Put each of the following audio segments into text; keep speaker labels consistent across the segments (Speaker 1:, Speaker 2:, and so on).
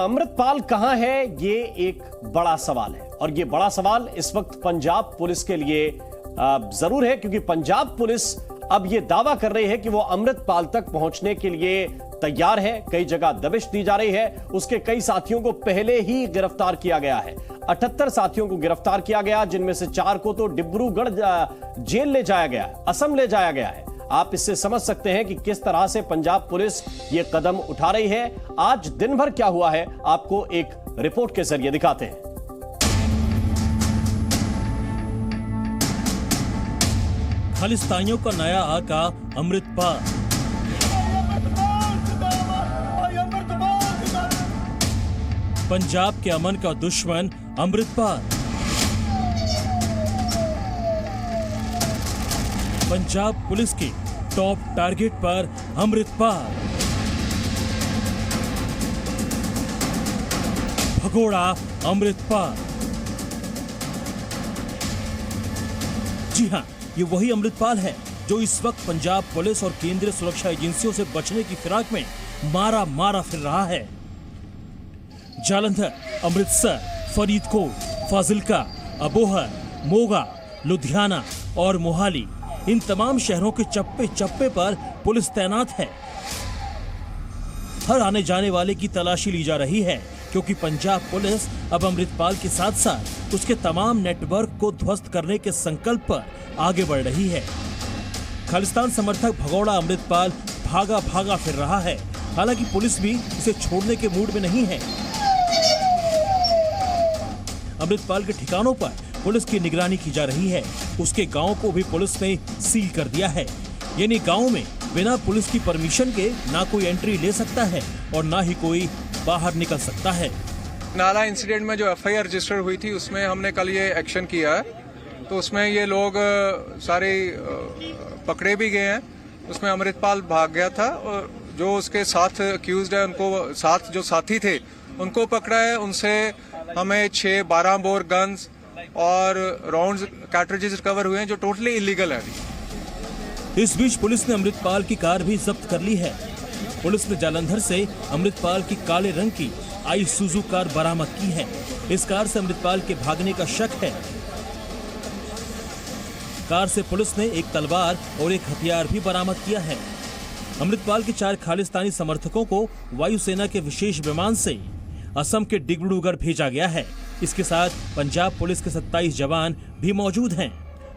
Speaker 1: अमृतपाल कहां है, ये एक बड़ा सवाल है। और ये बड़ा सवाल इस वक्त पंजाब पुलिस के लिए जरूर है, क्योंकि पंजाब पुलिस अब ये दावा कर रही है कि वो अमृतपाल तक पहुंचने के लिए तैयार है। कई जगह दबिश दी जा रही है। उसके कई साथियों को पहले ही गिरफ्तार किया गया है। 78 साथियों को गिरफ्तार किया गया, जिनमें से 4 को तो डिब्रूगढ़ जेल ले जाया गया, असम ले जाया गया है। आप इससे समझ सकते हैं कि किस तरह से पंजाब पुलिस ये कदम उठा रही है। आज दिन भर क्या हुआ है, आपको एक रिपोर्ट के जरिए दिखाते हैं।
Speaker 2: खालिस्तानियों का नया आका अमृतपाल, पंजाब के अमन का दुश्मन अमृतपाल, पंजाब पुलिस के टॉप टारगेट पर अमृतपाल, भगोड़ा अमृतपाल। जी हां, ये वही अमृतपाल है जो इस वक्त पंजाब पुलिस और केंद्रीय सुरक्षा एजेंसियों से बचने की फिराक में मारा फिर रहा है। जालंधर, अमृतसर, फरीदकोट, फाजिलका, अबोहर, मोगा, लुधियाना और मोहाली, इन तमाम शहरों के चप्पे चप्पे पर पुलिस तैनात है। हर आने जाने वाले की तलाशी ली जा रही है, क्योंकि पंजाब पुलिस अब अमृतपाल के साथ साथ उसके तमाम नेटवर्क को ध्वस्त करने के संकल्प पर आगे बढ़ रही है। खालिस्तान समर्थक भगोड़ा अमृतपाल भागा फिर रहा है। हालांकि पुलिस भी उसे छोड़ने के मूड में नहीं है। अमृतपाल के ठिकानों पर पुलिस की निगरानी की जा रही है। उसके गांव को भी पुलिस ने सील कर दिया है। यानी गांव में बिना पुलिस की परमिशन के ना कोई एंट्री ले सकता है और ना ही कोई बाहर निकल सकता है।
Speaker 3: नाला इंसिडेंट में जो एफआईआर रजिस्टर हुई थी, उसमें हमने कल ये एक्शन किया है। तो उसमें ये लोग सारे पकड़े भी गए हैं। उसमें अमृतपाल भाग गया था और जो उसके साथ अक्यूज्ड है, उनको साथ जो साथी थे उनको पकड़ा है। उनसे हमें 6-12 बोर गन्स और राउंड्स कार्ट्रिजेस रिकवर हुए हैं, जो टोटली इलीगल है।
Speaker 2: इस बीच पुलिस ने अमृतपाल की कार भी जब्त कर ली है। पुलिस ने जालंधर से अमृतपाल की काले रंग की आईसुजू कार बरामद की है। इस कार से अमृतपाल के भागने का शक है। कार से पुलिस ने एक तलवार और एक हथियार भी बरामद किया है। अमृतपाल के 4 खालिस्तानी समर्थकों को वायुसेना के विशेष विमान से असम के डिब्रूगढ़ भेजा गया है। इसके साथ पंजाब पुलिस के 27 जवान भी मौजूद हैं।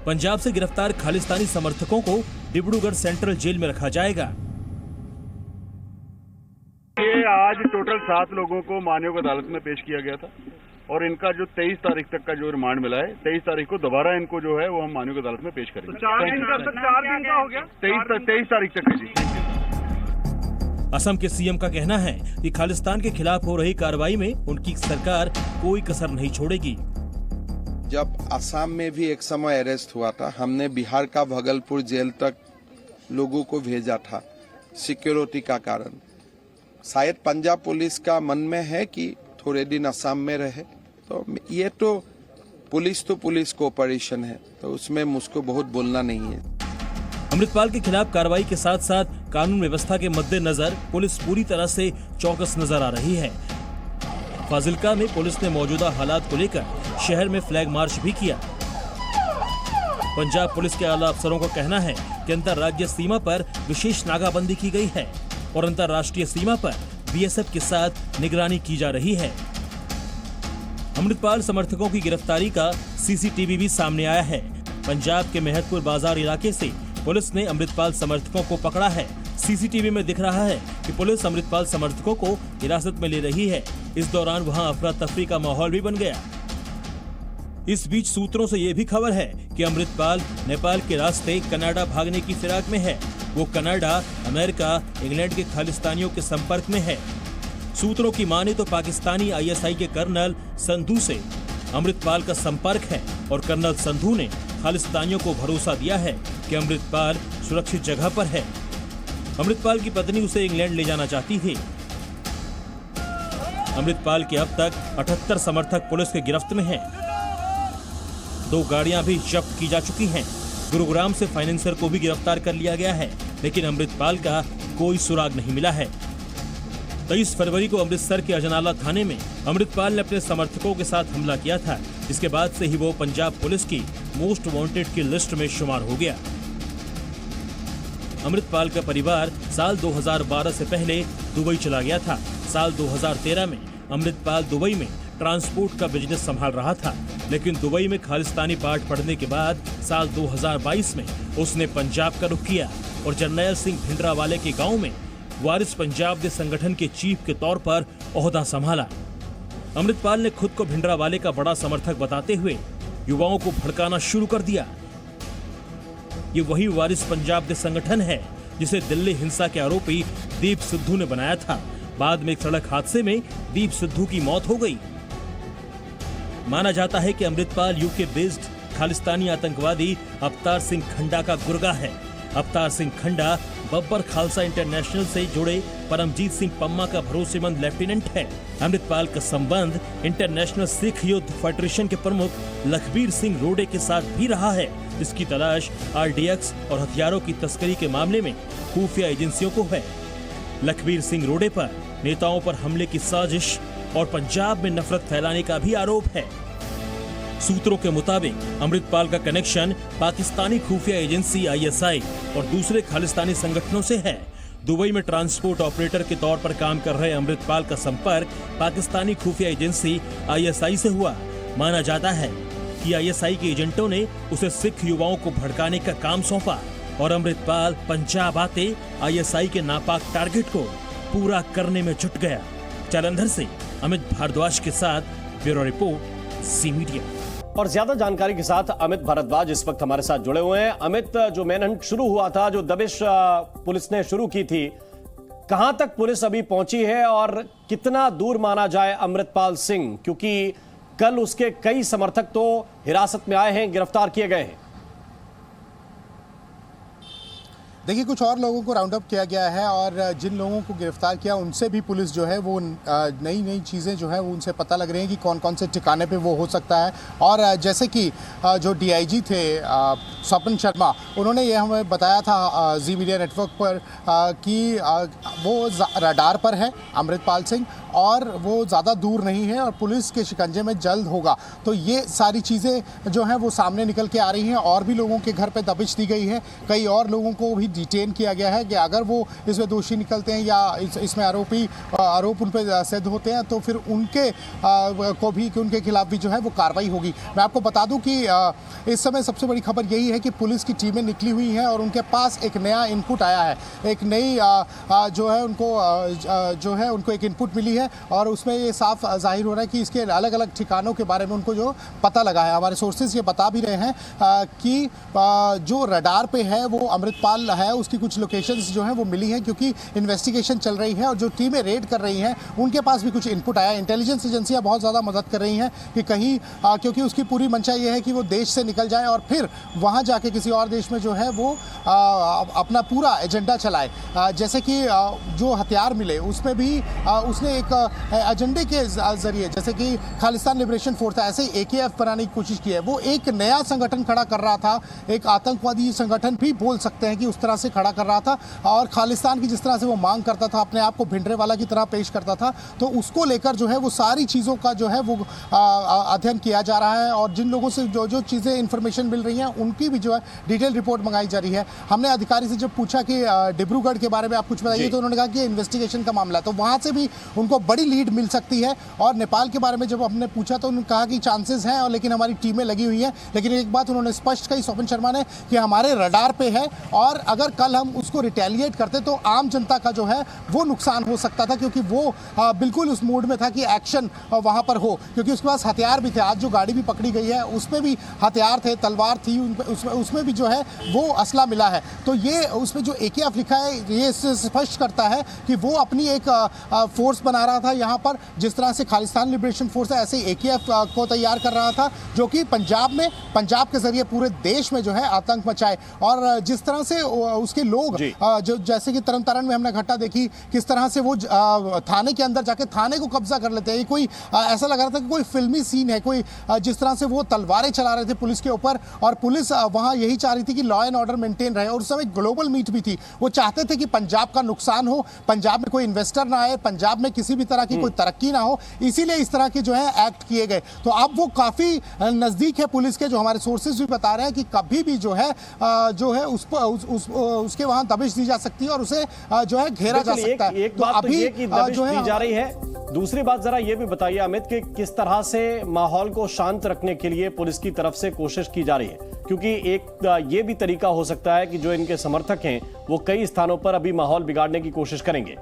Speaker 2: पंजाब से गिरफ्तार खालिस्तानी समर्थकों को डिब्रूगढ़ सेंट्रल जेल में रखा जाएगा।
Speaker 4: ये आज टोटल 7 लोगों को मानयोग अदालत में पेश किया गया था और इनका जो 23 तारीख तक का जो रिमांड मिला है, 23 तारीख को दोबारा इनको जो है वो हम मानयोग अदालत में पेश करेंगे।
Speaker 3: 4 दिन का हो गया,
Speaker 4: 23 तारीख तक है जी।
Speaker 2: असम के सीएम का कहना है कि खालिस्तान के खिलाफ हो रही कार्रवाई में उनकी सरकार कोई कसर नहीं छोड़ेगी।
Speaker 5: जब असम में भी एक समय अरेस्ट हुआ था, हमने बिहार का भागलपुर जेल तक लोगों को भेजा था सिक्योरिटी का कारण। शायद पंजाब पुलिस का मन में है कि थोड़े दिन असम में रहे। तो ये तो पुलिस कोऑपरेशन है, तो उसमें मुझको बहुत बोलना नहीं है।
Speaker 2: अमृतपाल के खिलाफ कार्रवाई के साथ साथ कानून व्यवस्था के मद्देनजर पुलिस पूरी तरह से चौकस नजर आ रही है। फाजिलका में पुलिस ने मौजूदा हालात को लेकर शहर में फ्लैग मार्च भी किया। पंजाब पुलिस के आला अफसरों का कहना है कि अंतर्राज्यीय सीमा पर विशेष नाकाबंदी की गई है और अंतर्राष्ट्रीय सीमा पर बीएसएफ के साथ निगरानी की जा रही है। अमृतपाल समर्थकों की गिरफ्तारी का सीसीटीवी भी सामने आया है। पंजाब के मेहतपुर बाजार इलाके से पुलिस ने अमृतपाल समर्थकों को पकड़ा है। सीसीटीवी में दिख रहा है कि पुलिस अमृतपाल समर्थकों को हिरासत में ले रही है। इस दौरान वहां अफरा तफरी का माहौल भी बन गया। इस बीच सूत्रों से यह भी खबर है कि अमृतपाल नेपाल के रास्ते कनाडा भागने की फिराक में है। वो कनाडा, अमेरिका, इंग्लैंड के खालिस्तानियों के संपर्क में है। सूत्रों की माने तो पाकिस्तानी आईएसआई के कर्नल संधू से अमृतपाल का संपर्क है और कर्नल संधू ने खालिस्तानियों को भरोसा दिया है कि अमृतपाल सुरक्षित जगह पर है। अमृतपाल की पत्नी उसे इंग्लैंड ले जाना चाहती थी। अमृतपाल के अब तक 78 समर्थक पुलिस के गिरफ्त में हैं। 2 गाड़ियां भी जब्त की जा चुकी हैं। गुरुग्राम से फाइनेंसर को भी गिरफ्तार कर लिया गया है, लेकिन अमृतपाल का कोई सुराग नहीं मिला है। 23 फरवरी को अमृतसर के अजनाला थाने में अमृतपाल ने अपने समर्थकों के साथ हमला किया था। इसके बाद से ही वो पंजाब पुलिस की मोस्ट वांटेड की लिस्ट में शुमार हो गया। अमृतपाल का परिवार साल 2012 से पहले दुबई चला गया था। साल 2013 में अमृतपाल दुबई में ट्रांसपोर्ट का बिजनेस संभाल रहा था, लेकिन दुबई में खालिस्तानी पाठ पढ़ने के बाद साल 2022 में उसने पंजाब का रुख किया और जरनैल सिंह भिंडरावाले के गांव में वारिस पंजाब दे संगठन के चीफ के तौर पर ओहदा संभाला। अमृतपाल ने खुद को भिंडरावाले का बड़ा समर्थक बताते हुए युवाओं को भड़काना शुरू कर दिया। ये वही वारिस पंजाब दे संगठन है जिसे दिल्ली हिंसा के आरोपी दीप सिद्धू ने बनाया था। बाद में एक सड़क हादसे में दीप सिद्धू की मौत हो गई। माना जाता है कि अमृतपाल यूके बेस्ड खालिस्तानी आतंकवादी अवतार सिंह खंडा का गुर्गा है। अवतार सिंह खंडा बब्बर खालसा इंटरनेशनल से जुड़े परमजीत सिंह पम्मा का भरोसेमंद लेफ्टिनेंट है। अमृतपाल का संबंध इंटरनेशनल सिख युद्ध फेडरेशन के प्रमुख लखबीर सिंह रोडे के साथ भी रहा है, जिसकी तलाश RDX और हथियारों की तस्करी के मामले में खुफिया एजेंसियों को है। लखबीर सिंह रोडे पर नेताओं पर हमले की साजिश और पंजाब में नफरत फैलाने का भी आरोप है। सूत्रों के मुताबिक अमृतपाल का कनेक्शन पाकिस्तानी खुफिया एजेंसी ISI और दूसरे खालिस्तानी संगठनों से है। दुबई में ट्रांसपोर्ट ऑपरेटर के तौर पर काम कर रहे अमृतपाल का संपर्क पाकिस्तानी खुफिया एजेंसी ISI से हुआ। माना जाता है कि ISI के एजेंटों ने उसे सिख युवाओं को भड़काने का काम सौंपा और अमृतपाल पंजाब आते ISI के नापाक टारगेट को पूरा करने में जुट गया। जालंधर से अमित भारद्वाज के साथ ब्यूरो रिपोर्ट सी मीडिया।
Speaker 1: और ज्यादा जानकारी के साथ अमित भारद्वाज इस वक्त हमारे साथ जुड़े हुए हैं। अमित, जो मैनहंट शुरू हुआ था, जो दबिश पुलिस ने शुरू की थी, कहां तक पुलिस अभी पहुंची है और कितना दूर माना जाए अमृतपाल सिंह, क्योंकि कल उसके कई समर्थक तो हिरासत में आए हैं, गिरफ्तार किए गए हैं।
Speaker 6: देखिए, कुछ और लोगों को राउंड अप किया गया है और जिन लोगों को गिरफ्तार किया उनसे भी पुलिस जो है वो नई नई चीज़ें जो है वो उनसे पता लग रही हैं कि कौन कौन से ठिकाने पे वो हो सकता है। और जैसे कि जो DIG थे स्वपन शर्मा, उन्होंने ये हमें बताया था जी मीडिया नेटवर्क पर कि वो रडार पर है अमृतपाल सिंह और वो ज़्यादा दूर नहीं है और पुलिस के शिकंजे में जल्द होगा। तो ये सारी चीज़ें जो हैं वो सामने निकल के आ रही हैं और भी लोगों के घर पे दबिश दी गई है। कई और लोगों को भी डिटेन किया गया है कि अगर वो इसमें दोषी निकलते हैं या इसमें आरोप उन पर सिद्ध होते हैं तो फिर उनके को भी उनके खिलाफ भी जो है वो कार्रवाई होगी। मैं आपको बता दूं कि इस समय सबसे बड़ी खबर यही है कि पुलिस की टीमें निकली हुई हैं और उनके पास एक नया इनपुट आया है। एक नई उनको एक इनपुट मिली है और उसमें ये साफ जाहिर हो रहा है कि इसके अलग अलग ठिकानों के बारे में उनको जो पता लगा है। हमारे सोर्सेज ये बता भी रहे हैं कि जो रडार पे है वो अमृतपाल है, उसकी कुछ लोकेशंस जो हैं वो मिली हैं क्योंकि इन्वेस्टिगेशन चल रही है और जो टीमें रेड कर रही हैं उनके पास भी कुछ इनपुट आया। इंटेलिजेंस एजेंसियां बहुत ज़्यादा मदद कर रही हैं कि कहीं क्योंकि उसकी पूरी मंशा ये है कि वो देश से निकल जाए और फिर वहाँ जाके किसी और देश में जो है वो अपना पूरा एजेंडा चलाए। जैसे कि जो हथियार मिले उसमें भी उसने एक एजेंडे के जरिए, जैसे कि खालिस्तान लिबरेशन फोर्स था, ऐसे ही AKF बनाने की कोशिश की है। वो एक नया संगठन खड़ा कर रहा था, एक आतंकवादी संगठन भी बोल सकते हैं कि उस तरह से खड़ा कर रहा था और खालिस्तान की जिस तरह से वो मांग करता था, अपने आप को भिंडरेवाला की तरह पेश करता था, तो उसको लेकर जो है वो सारी चीज़ों का जो है वो अध्ययन किया जा रहा है और जिन लोगों से जो जो चीज़ें इंफॉर्मेशन मिल रही हैं उनकी भी जो है डिटेल रिपोर्ट मंगाई जा रही है। हमने अधिकारी से जब पूछा कि डिब्रूगढ़ के बारे में आप कुछ बताइए तो उन्होंने कहा कि इन्वेस्टिगेशन का मामला है, तो वहाँ से भी उनको बड़ी लीड मिल सकती है। और नेपाल के बारे में जब हमने पूछा तो उन्होंने कहा कि चांसेस हैं और लेकिन हमारी टीमें लगी हुई हैं। लेकिन एक बात उन्होंने स्पष्ट कही स्वपन शर्मा ने कि हमारे रडार पे है और अगर कल हम उसको रिटेलिएट करते तो आम जनता का जो है वो नुकसान हो सकता था, क्योंकि वो बिल्कुल उस मूड में था कि एक्शन वहाँ पर हो, क्योंकि उसके पास हथियार भी थे। आज जो गाड़ी भी पकड़ी गई है उसमें भी हथियार थे, तलवार थी, उसमें भी जो है वो असला मिला है। तो ये उसमें जो AKF लिखा है ये स्पष्ट करता है कि वो अपनी एक फोर्स बना रहा था यहाँ पर, जिस तरह से खालिस्तान लिबरेशन फोर्स है ऐसे AKF को तैयार कर रहा था, जो कि पंजाब के जरिए पूरे देश में जो है आतंक मचाए। और जिस तरह से उसके लोग जो जैसे कि तरन तारण में हमने घटना देखी, किस तरह से वो थाने के अंदर जाके थाने को कब्जा कर लेते हैं। ये कोई ऐसा लग रहा था कि कोई फिल्मी सीन है, कोई जिस तरह से वो तलवारें चला रहे थे पुलिस के ऊपर, और पुलिस वहां यही चाह रही थी कि लॉ एंड ऑर्डर मेंटेन रहे। और उस समय ग्लोबल मीट भी थी, वो चाहते थे कि पंजाब का नुकसान हो, पंजाब में कोई इन्वेस्टर ना आए, पंजाब में किसी भी तरह की कोई तरक्की ना हो, इसीलिए इस तरह के जो है एक्ट किए गए। तो अब वो काफी नजदीक है पुलिस के, जो हमारे सोर्सेज भी बता रहे हैं कि कभी भी जो है उसके वहां दबिश दी जा सकती है और उसे जो है घेरा जा सकता है।
Speaker 1: एक बात तो ये कि दबिश दी जा रही है, दूसरी बात जरा ये भी बताइए अमित कि किस तरह से माहौल को शांत रखने के लिए पुलिस की तरफ से कोशिश की जा रही है, क्योंकि एक ये भी तरीका हो सकता है कि जो इनके समर्थक हैं वो कई स्थानों पर अभी माहौल बिगाड़ने की कोशिश करेंगे।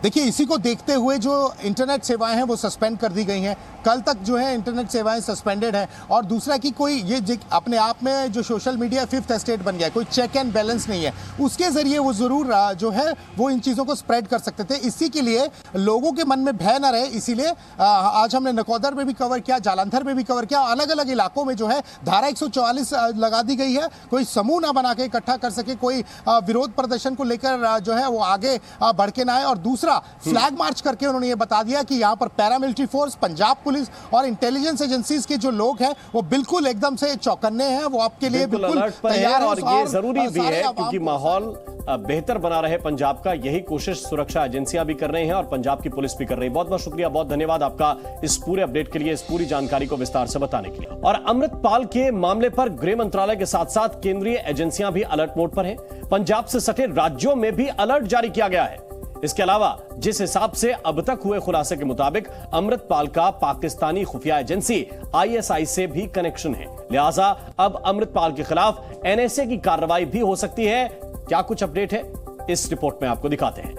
Speaker 6: देखिए, इसी को देखते हुए जो इंटरनेट सेवाएं हैं वो सस्पेंड कर दी गई हैं। कल तक जो है इंटरनेट सेवाएं सस्पेंडेड हैं। और दूसरा कि कोई ये अपने आप में जो सोशल मीडिया फिफ्थ एस्टेट बन गया, कोई चेक एंड बैलेंस नहीं है, उसके जरिए वो जरूर जो है वो इन चीज़ों को स्प्रेड कर सकते थे। इसी के लिए लोगों के मन में भय ना रहे, इसीलिए आज हमने नकोदर में भी कवर किया, जालंधर में भी कवर किया, अलग अलग इलाकों में जो है धारा 144 लगा दी गई है। कोई समूह ना बना के इकट्ठा कर सके, कोई विरोध प्रदर्शन को लेकर जो है वो आगे बढ़ के ना आए। और दूसरा फ्लैग मार्च करके उन्होंने ये बता दिया कि यहाँ पर पैरामिलिट्री फोर्स, पंजाब पुलिस और इंटेलिजेंस एजेंसीज के जो लोग हैं वो बिल्कुल एकदम से चौकन्ने हैं, वो आपके लिए बिल्कुल तैयार है।
Speaker 1: और ये जरूरी भी है क्योंकि माहौल बेहतर बना रहे पंजाब का, यही कोशिश सुरक्षा एजेंसियां भी कर रही हैं और पंजाब की पुलिस भी कर रही है। बहुत बहुत शुक्रिया, बहुत धन्यवाद आपका इस पूरे अपडेट के लिए, इस पूरी जानकारी को विस्तार से बताने के लिए। और अमृतपाल के मामले पर गृह मंत्रालय के साथ साथ केंद्रीय एजेंसियां भी अलर्ट मोड पर हैं। पंजाब से सटे राज्यों में भी अलर्ट जारी किया गया है। इसके अलावा जिस हिसाब से अब तक हुए खुलासे के मुताबिक अमृतपाल का पाकिस्तानी खुफिया एजेंसी ISI से भी कनेक्शन है, लिहाजा अब अमृतपाल के खिलाफ NSA की कार्रवाई भी हो सकती है। क्या कुछ अपडेट है, इस रिपोर्ट में आपको दिखाते हैं।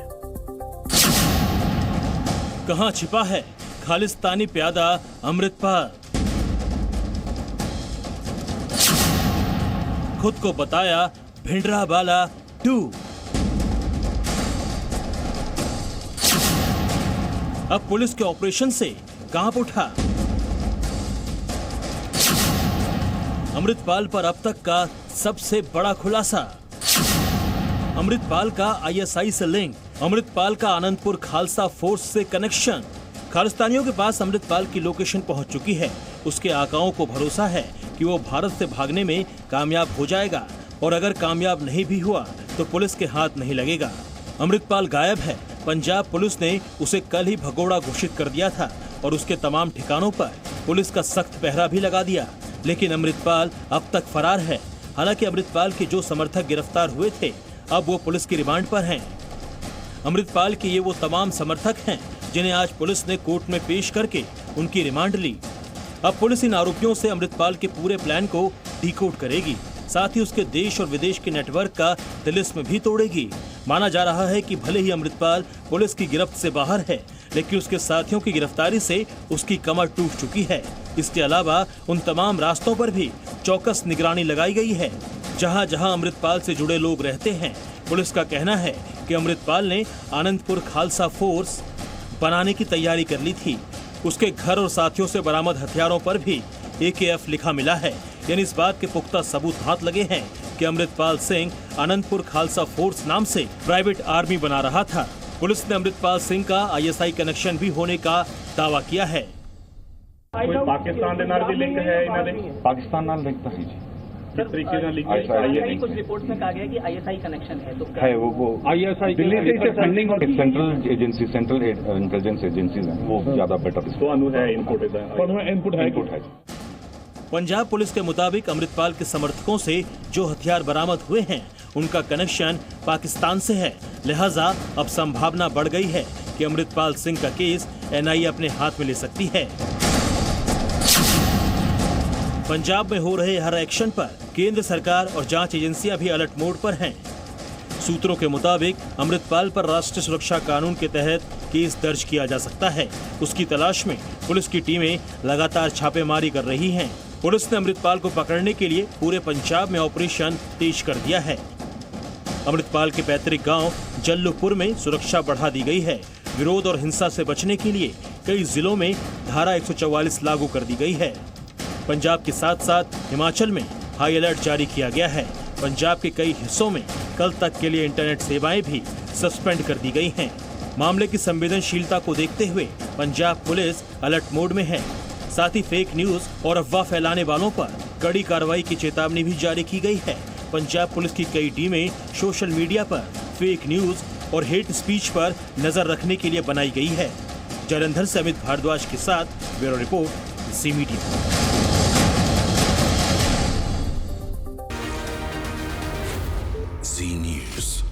Speaker 2: कहां छिपा है खालिस्तानी प्यादा अमृतपाल? खुद को बताया भिंडरावाला 2। अब पुलिस के ऑपरेशन से कांप उठा। अमृतपाल पर अब तक का सबसे बड़ा खुलासा। अमृतपाल का ISI से लिंक, अमृतपाल का आनंदपुर खालसा फोर्स से कनेक्शन। खालिस्तानियों के पास अमृतपाल की लोकेशन पहुंच चुकी है। उसके आकाओं को भरोसा है कि वो भारत से भागने में कामयाब हो जाएगा, और अगर कामयाब नहीं भी हुआ तो पुलिस के हाथ नहीं लगेगा। अमृतपाल गायब है। पंजाब पुलिस ने उसे कल ही भगोड़ा घोषित कर दिया था और उसके तमाम ठिकानों पर पुलिस का सख्त पहरा भी लगा दिया, लेकिन अमृतपाल अब तक फरार है। हालांकि अमृतपाल के जो समर्थक गिरफ्तार हुए थे अब वो पुलिस की रिमांड पर हैं। अमृतपाल के ये वो तमाम समर्थक हैं जिन्हें आज पुलिस ने कोर्ट में पेश करके उनकी रिमांड ली। अब पुलिस इन आरोपियों से अमृतपाल के पूरे प्लान को डिकोड करेगी, साथ ही उसके देश और विदेश के नेटवर्क का तिलिस्म भी तोड़ेगी। माना जा रहा है कि भले ही अमृतपाल पुलिस की गिरफ्त से बाहर है, लेकिन उसके साथियों की गिरफ्तारी से उसकी कमर टूट चुकी है। इसके अलावा उन तमाम रास्तों पर भी चौकस निगरानी लगाई गई है जहां जहां अमृतपाल से जुड़े लोग रहते हैं। पुलिस का कहना है कि अमृतपाल ने आनंदपुर खालसा फोर्स बनाने की तैयारी कर ली थी। उसके घर और साथियों से बरामद हथियारों पर भी AKF लिखा मिला है, यानी इस बात के पुख्ता सबूत हाथ लगे हैं कि अमृतपाल सिंह आनंदपुर खालसा फोर्स नाम से प्राइवेट आर्मी बना रहा था। पुलिस ने अमृतपाल सिंह का ISI कनेक्शन भी होने का दावा किया है।
Speaker 7: पाकिस्तान ਦੇ ਨਾਲ ਵੀ ਲਿੰਕ ਹੈ ਇਹਨਾਂ ਦੇ? ਪਾਕਿस्तान ਨਾਲ ਲਿੰਕ ਤਾਂ ਹੈ ਜੀ। किस तरीके ਨਾਲ ਲਿੰਕ है?
Speaker 8: कुछ रिपोर्ट्स में कहा गया कि ISI कनेक्शन है, तो
Speaker 7: है वो ISI दिल्ली से funding central agency, central intelligence agencies हैं, वो ज्यादा बेटर ਤੁਹਾਨੂੰ है इनपुट है।
Speaker 2: पंजाब पुलिस के मुताबिक अमृतपाल के समर्थकों से जो हथियार बरामद हुए हैं उनका कनेक्शन पाकिस्तान से है, लिहाजा अब संभावना बढ़ गई है कि अमृतपाल सिंह का केस NIA अपने हाथ में ले सकती है। पंजाब में हो रहे हर एक्शन पर केंद्र सरकार और जांच एजेंसियां भी अलर्ट मोड पर हैं। सूत्रों के मुताबिक अमृतपाल पर राष्ट्रीय सुरक्षा कानून के तहत केस दर्ज किया जा सकता है। उसकी तलाश में पुलिस की टीमें लगातार छापेमारी कर रही हैं। पुलिस ने अमृतपाल को पकड़ने के लिए पूरे पंजाब में ऑपरेशन तेज कर दिया है। अमृतपाल के पैतृक गांव जल्लूपुर में सुरक्षा बढ़ा दी गई है। विरोध और हिंसा से बचने के लिए कई जिलों में धारा 144 लागू कर दी गई है। पंजाब के साथ साथ हिमाचल में हाई अलर्ट जारी किया गया है। पंजाब के कई हिस्सों में कल तक के लिए इंटरनेट सेवाएं भी सस्पेंड कर दी गई हैं। मामले की संवेदनशीलता को देखते हुए पंजाब पुलिस अलर्ट मोड में है। साथ ही फेक न्यूज और अफवाह फैलाने वालों पर कड़ी कार्रवाई की चेतावनी भी जारी की गई है। पंजाब पुलिस की कई टीमें सोशल मीडिया पर फेक न्यूज और हेट स्पीच पर नजर रखने के लिए बनाई गई है। जालंधर से अमित भारद्वाज के साथ ब्यूरो रिपोर्ट, ज़ी मीडिया।
Speaker 9: ज़ी न्यूज़।